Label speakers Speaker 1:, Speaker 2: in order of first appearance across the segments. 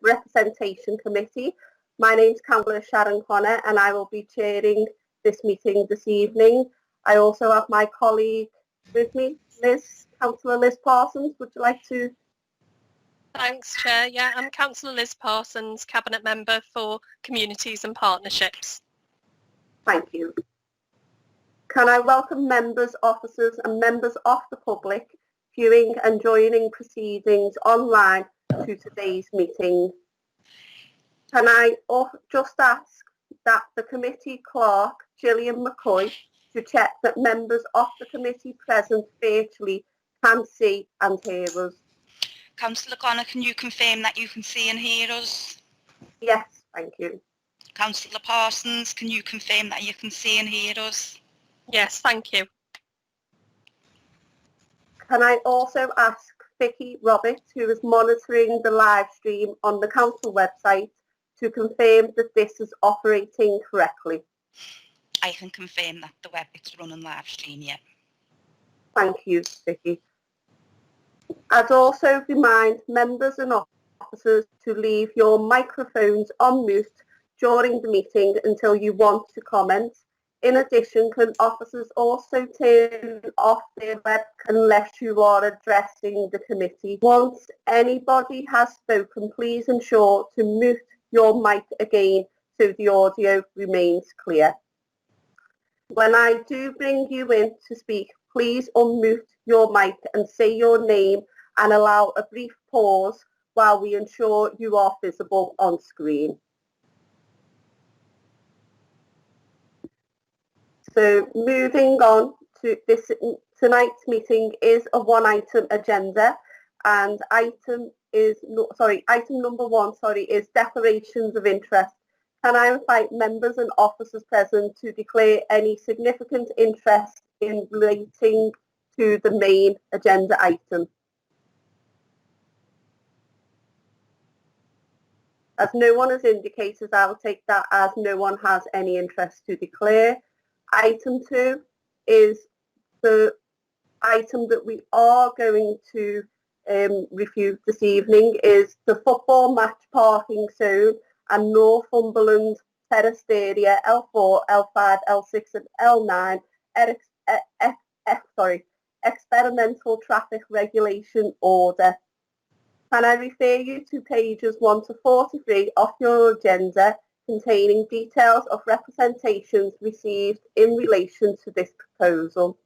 Speaker 1: Representation Committee. My name is Councillor Sharon Connor and I will be chairing this meeting this evening. I also have my colleague with me, Councillor Liz Parsons. Would you like to?
Speaker 2: Thanks, Chair. Yeah, I'm Councillor Liz Parsons, Cabinet Member for Communities and Partnerships.
Speaker 1: Thank you. Can I welcome members, officers and members of the public viewing and joining proceedings online to today's meeting. Can I just ask that the committee clerk, Gillian McCoy, to check that members of the committee present virtually can see and hear us?
Speaker 3: Councillor Connor, can you confirm that you can see and hear us?
Speaker 1: Yes, thank you.
Speaker 3: Councillor Parsons, can you confirm that you can see and hear us?
Speaker 2: Yes, thank you.
Speaker 1: Can I also ask Vicky Roberts, who is monitoring the live stream on the council website, to confirm that this is operating correctly?
Speaker 3: I can confirm that it's running live stream, yeah.
Speaker 1: Thank you, Vicky. I'd also remind members and officers to leave your microphones on mute during the meeting until you want to comment. In addition, can officers also turn off their webcam unless you are addressing the committee? Once anybody has spoken, please ensure to mute your mic again so the audio remains clear. When I do bring you in to speak, please unmute your mic and say your name and allow a brief pause while we ensure you are visible on screen. So moving on to this, tonight's meeting is a one-item agenda, and item number one is declarations of interest. Can I invite members and officers present to declare any significant interest in relating to the main agenda item? As no one has indicated, I will take that as no one has any interest to declare. Item 2 is the item that we are going to review this evening, is the football match parking zone and Northumberland Terrace area L4, L5, L6 and L9 experimental traffic regulation order. Can I refer you to pages 1 to 43 of your agenda, containing details of representations received in relation to this proposal?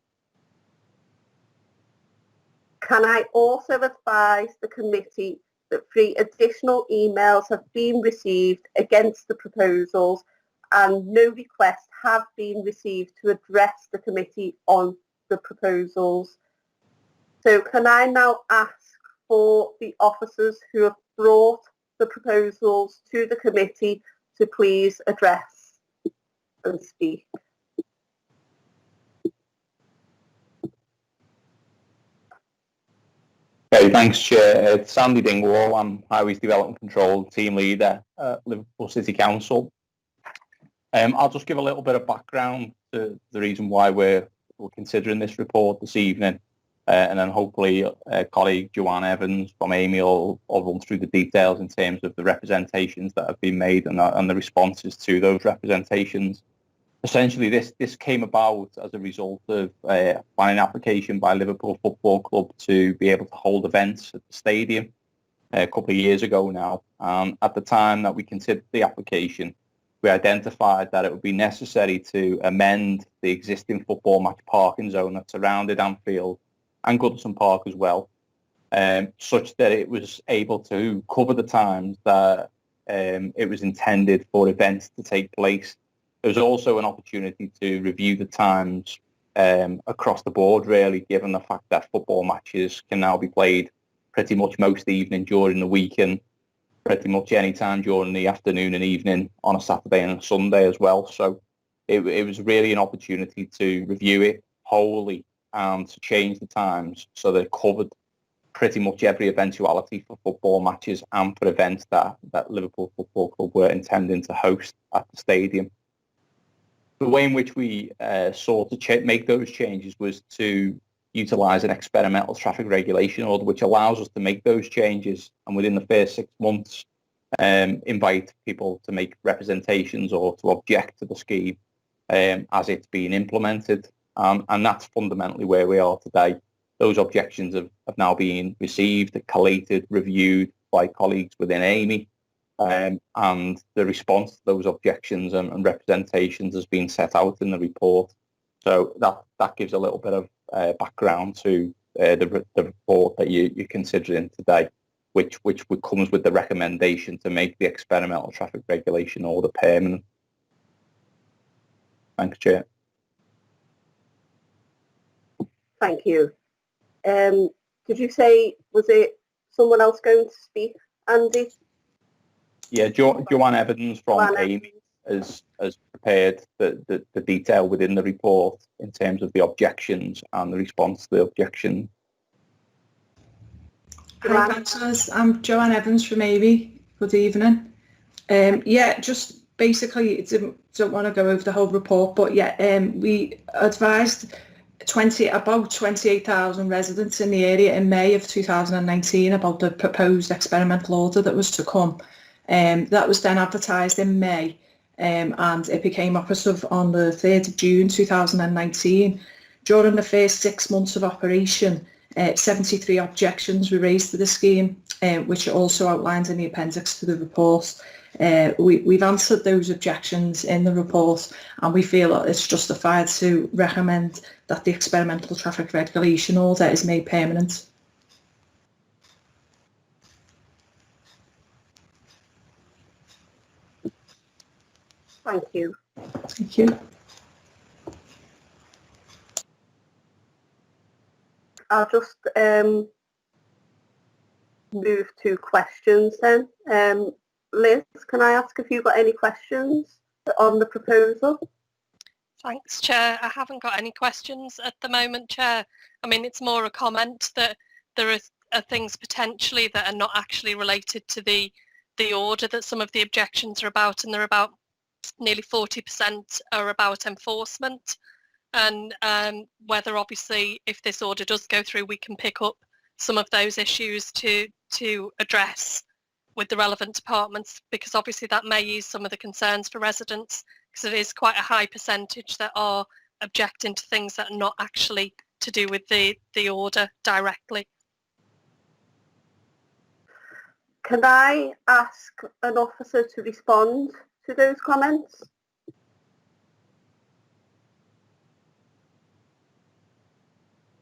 Speaker 1: Can I also advise the committee that 3 additional emails have been received against the proposals and no requests have been received to address the committee on the proposals? So can I now ask for the officers who have brought the proposals to the committee to please address and speak?
Speaker 4: Okay, thanks, Chair. It's Sandy Dingwall. I'm Highways Development Control Team Leader at Liverpool City Council. I'll just give a little bit of background to the reason why we're considering this report this evening, and then hopefully colleague Joanne Evans from Amy will run through the details in terms of the representations that have been made and the responses to those representations. Essentially, this came about as a result of an application by Liverpool Football Club to be able to hold events at the stadium a couple of years ago now. At the time that we considered the application, we identified that it would be necessary to amend the existing football match parking zone that surrounded Anfield and Goodison Park as well, such that it was able to cover the times that it was intended for events to take place. There was also an opportunity to review the times across the board, really, given the fact that football matches can now be played pretty much most evening during the week and pretty much any time during the afternoon and evening on a Saturday and a Sunday as well. So it was really an opportunity to review it wholly and to change the times so that it covered pretty much every eventuality for football matches and for events that Liverpool Football Club were intending to host at the stadium. The way in which we sought to make those changes was to utilise an experimental traffic regulation order, which allows us to make those changes, and within the first 6 months invite people to make representations or to object to the scheme as it's being implemented. And that's fundamentally where we are today. Those objections have now been received, collated, reviewed by colleagues within Amy, and the response to those objections and representations has been set out in the report. So that gives a little bit of background to the report that you're considering today, which comes with the recommendation to make the experimental traffic regulation order permanent. Thanks, Chair.
Speaker 1: Thank you. Did you say, was it someone else going to speak, Andy?
Speaker 4: Yeah, Joanne Evans from
Speaker 1: Joanne
Speaker 4: Amy has prepared the detail within the report in terms of the objections and the response to the objection.
Speaker 5: Hi, councillors. I'm Joanne Evans from Amy. Good evening. Yeah, just basically, don't want to go over the whole report, but yeah, we advised about 28,000 residents in the area in May of 2019 about the proposed experimental order that was to come. That was then advertised in May, and it became operative on the 3rd of June 2019. During the first 6 months of operation, 73 objections were raised to the scheme, which are also outlined in the appendix to the report. We've answered those objections in the report, and we feel that it's justified to recommend that the experimental traffic regulation order is made permanent.
Speaker 1: Thank you.
Speaker 5: Thank you.
Speaker 1: I'll just move to questions then. Liz, can I ask if you've got any questions on the proposal?
Speaker 2: Thanks, Chair. I haven't got any questions at the moment, Chair. I mean, it's more a comment that there are things potentially that are not actually related to the order that some of the objections are about, and they're about nearly 40% are about enforcement, and whether obviously if this order does go through we can pick up some of those issues to address with the relevant departments, because obviously that may ease some of the concerns for residents, because it is quite a high percentage that are objecting to things that are not actually to do with the order directly.
Speaker 1: Can I ask an officer to respond to those comments?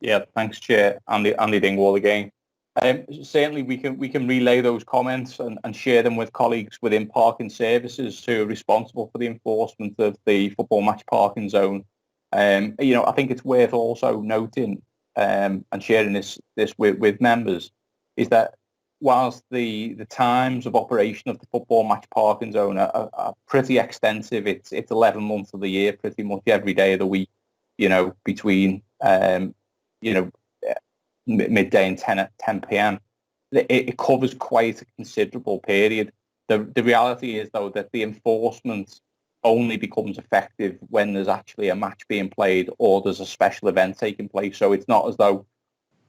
Speaker 4: Yeah, thanks, Chair. Andy Dingwall again. Certainly, we can relay those comments and share them with colleagues within parking services who are responsible for the enforcement of the football match parking zone. I think it's worth also noting and sharing this with members is that whilst the times of operation of the football match parking zone are pretty extensive, it's 11 months of the year, pretty much every day of the week, between midday and 10 p.m. It covers quite a considerable period. The reality is, though, that the enforcement only becomes effective when there's actually a match being played or there's a special event taking place. So it's not as though,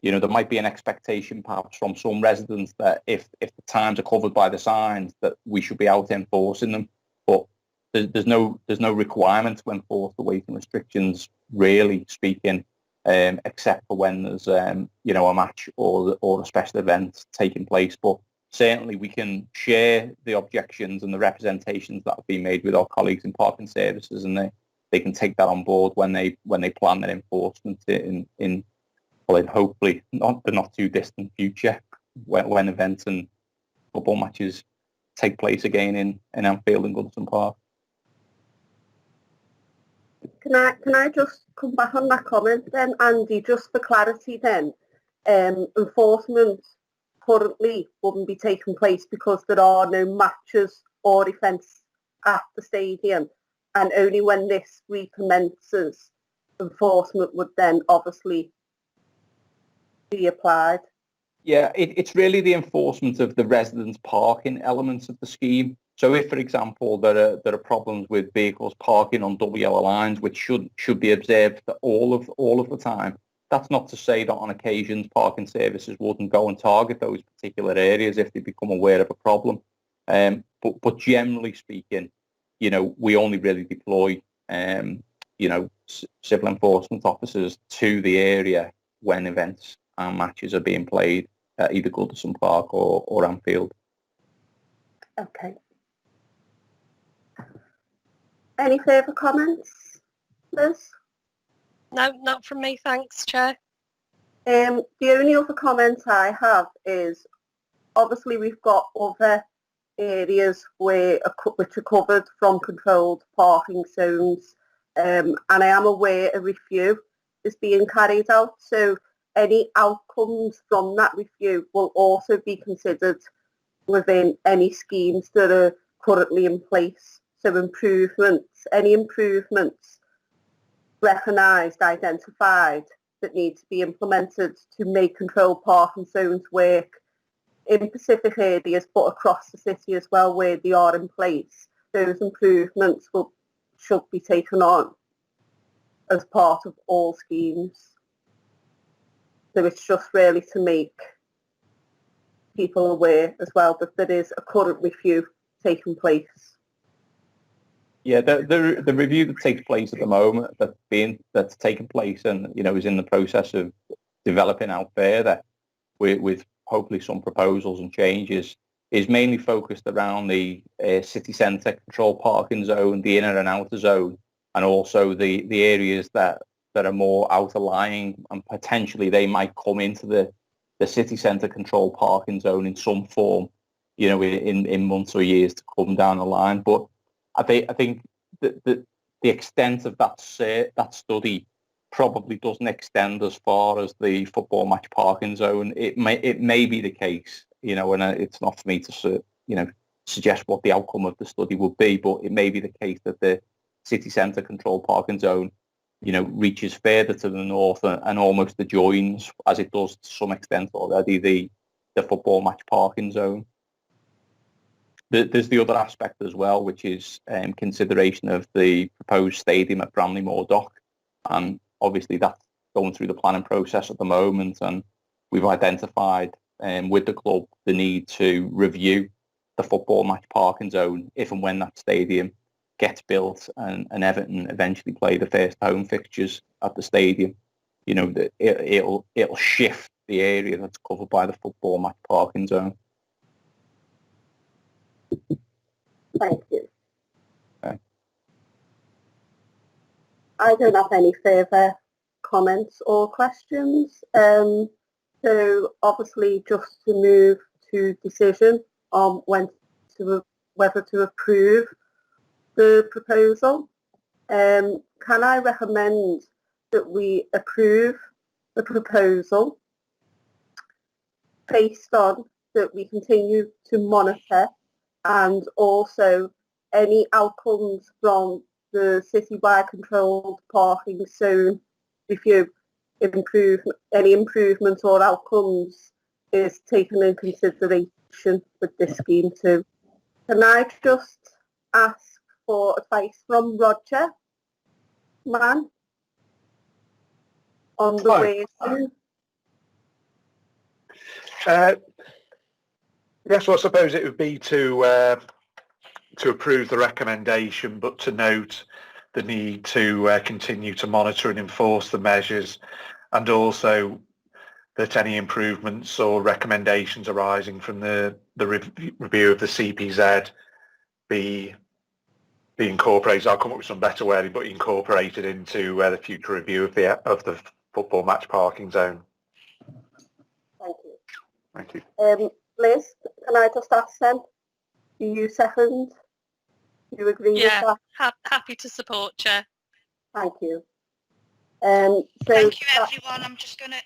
Speaker 4: there might be an expectation perhaps from some residents that if the times are covered by the signs that we should be out enforcing them. But there's no requirement to enforce the weighting restrictions, really speaking, except for when there's a match or a special event taking place. But certainly we can share the objections and the representations that have been made with our colleagues in parking services, and they can take that on board when they plan their enforcement in hopefully not the not too distant future when events and football matches take place again in Anfield and Goodison Park.
Speaker 1: Can I just come back on that comment then, Andy, just for clarity then? Enforcement currently wouldn't be taking place because there are no matches or events at the stadium, and only when this recommences, enforcement would then obviously be applied.
Speaker 4: Yeah, it's really the enforcement of the residents' parking elements of the scheme. So if, for example, there are problems with vehicles parking on double yellow lines, which should be observed all of the time, that's not to say that on occasions parking services wouldn't go and target those particular areas if they become aware of a problem. But generally speaking, we only really deploy, civil enforcement officers to the area when events and matches are being played at either Goodison Park or Anfield.
Speaker 1: Okay. Any further comments, Liz?
Speaker 2: No, not from me, thanks, Chair.
Speaker 1: The only other comment I have is, obviously we've got other areas which are covered from controlled parking zones, and I am aware a review is being carried out, so any outcomes from that review will also be considered within any schemes that are currently in place. So any improvements recognised, identified, that need to be implemented to make controlled parking zones work in specific areas but across the city as well where they are in place, those improvements should be taken on as part of all schemes. So it's just really to make people aware as well that there is a current review taking place.
Speaker 4: Yeah, the review that takes place at the moment, that's taking place and is in the process of developing out further with hopefully some proposals and changes, is mainly focused around the city centre control parking zone, the inner and outer zone, and also the areas that are more outer lying, and potentially they might come into the city centre control parking zone in some form, in months or years to come down the line. But I think that the extent of that study probably doesn't extend as far as the football match parking zone. It may be the case, and it's not for me to suggest what the outcome of the study would be, but it may be the case that the city centre control parking zone, reaches further to the north and almost adjoins, as it does to some extent already, the football match parking zone. There's the other aspect as well, which is consideration of the proposed stadium at Bramley-Moore Dock, and obviously that's going through the planning process at the moment, and we've identified with the club the need to review the football match parking zone if and when that stadium gets built and Everton eventually play the first home fixtures at the stadium. It'll shift the area that's covered by the football match parking zone.
Speaker 1: Thank you.
Speaker 4: Okay.
Speaker 1: I don't have any further comments or questions. So obviously just to move to decision on whether to approve the proposal. Can I recommend that we approve the proposal based on that we continue to monitor, and also any outcomes from the citywide controlled parking zone review, any improvements or outcomes is taken in consideration with this scheme too. Can I just ask for advice from Roger Mann on the way through?
Speaker 6: Yes, well, I suppose it would be to approve the recommendation, but to note the need to continue to monitor and enforce the measures, and also that any improvements or recommendations arising from the review of the CPZ be incorporated. I'll come up with some better wording, but incorporated into the future review of the football match parking zone.
Speaker 1: Thank you.
Speaker 6: Thank you.
Speaker 1: Liz, can I just ask then? Do you second? Do you agree with that?
Speaker 2: Happy to support, Chair.
Speaker 1: Thank you.
Speaker 3: Thank you, everyone. I'm just going to